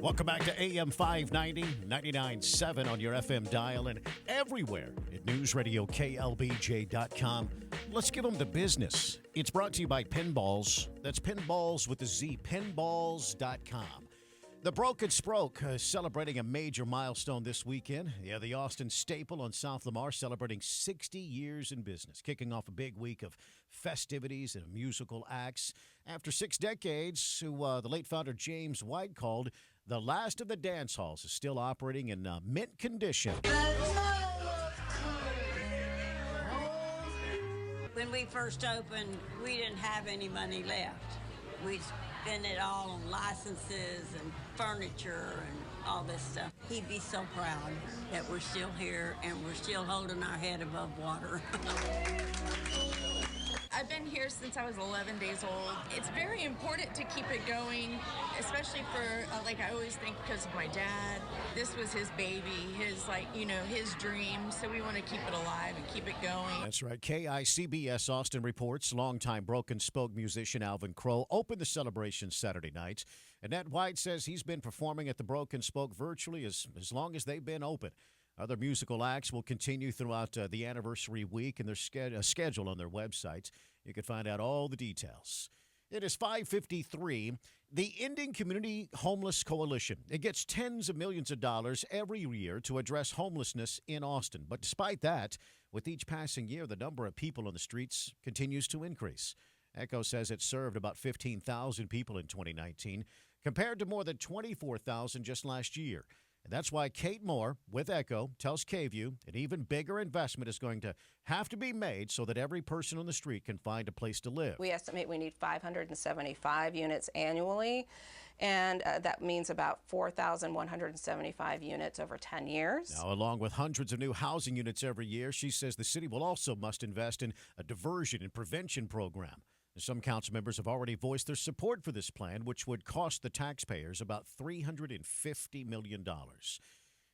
Welcome back to AM 590, 99.7 on your FM dial and everywhere at newsradioklbj.com. Let's give them the business. It's brought to you by Pinballs. That's Pinballs with a Z, pinballs.com. The Broke and Sproke celebrating a major milestone this weekend. Yeah, the Austin staple on South Lamar celebrating 60 years in business, kicking off a big week of festivities and musical acts. After 6 decades, who the late founder James White called the last of the dance halls, is still operating in mint condition. When we first opened, we didn't have any money left. We spent it all on licenses and furniture and all this stuff. He'd be so proud that we're still here and we're still holding our head above water. I've been here since I was 11 days old. It's very important to keep it going, especially for, I always think because of my dad. This was his baby, his dream. So we want to keep it alive and keep it going. That's right. KICBS Austin reports longtime Broken Spoke musician Alvin Crow opened the celebration Saturday night. Annette White says he's been performing at the Broken Spoke virtually as long as they've been open. Other musical acts will continue throughout the anniversary week and their schedule on their websites. You can find out all the details. It is 5:53. The Indian Community Homeless Coalition. It gets tens of millions of dollars every year to address homelessness in Austin. But despite that, with each passing year, the number of people on the streets continues to increase. ECHO says it served about 15,000 people in 2019, compared to more than 24,000 just last year. And that's why Kate Moore with ECHO tells KView an even bigger investment is going to have to be made so that every person on the street can find a place to live. We estimate we need 575 units annually, and that means about 4,175 units over 10 years. Now, along with hundreds of new housing units every year, she says the city will also must invest in a diversion and prevention program. Some council members have already voiced their support for this plan, which would cost the taxpayers about $350 million.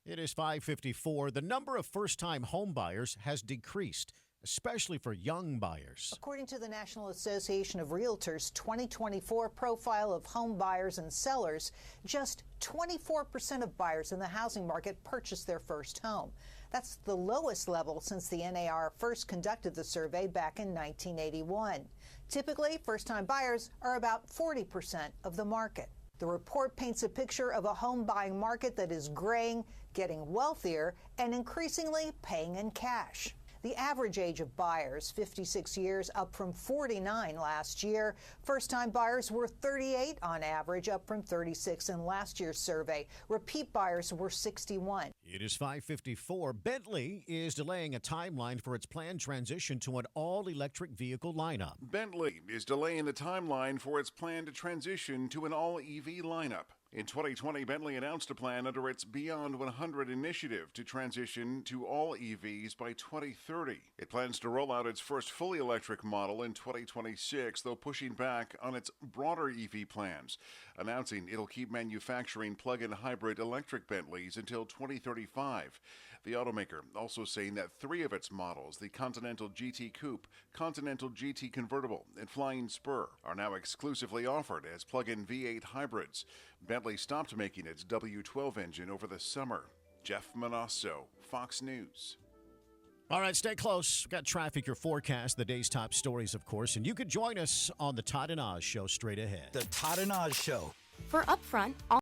It is 5:54. The number of first-time home buyers has decreased, especially for young buyers. According to the National Association of Realtors' 2024 profile of home buyers and sellers, just 24% of buyers in the housing market purchased their first home. That's the lowest level since the NAR first conducted the survey back in 1981. Typically, first-time buyers are about 40% of the market. The report paints a picture of a home buying market that is graying, getting wealthier, and increasingly paying in cash. The average age of buyers, 56 years, up from 49 last year. First-time buyers were 38 on average, up from 36 in last year's survey. Repeat buyers were 61. It is 5:54. Bentley is delaying a timeline for its planned transition to an all-electric vehicle lineup. Bentley is delaying the timeline for its plan to transition to an all-EV lineup. In 2020, Bentley announced a plan under its Beyond 100 initiative to transition to all EVs by 2030. It plans to roll out its first fully electric model in 2026, though pushing back on its broader EV plans, announcing it'll keep manufacturing plug-in hybrid electric Bentleys until 2035. The automaker also saying that 3 of its models, the Continental GT Coupe, Continental GT Convertible, and Flying Spur, are now exclusively offered as plug-in V8 hybrids. Bentley stopped making its W12 engine over the summer. Jeff Manasso, Fox News. All right, stay close. We've got traffic, your forecast, the day's top stories, of course, and you could join us on the Todd and Oz Show straight ahead. The Todd and Oz Show. For Upfront,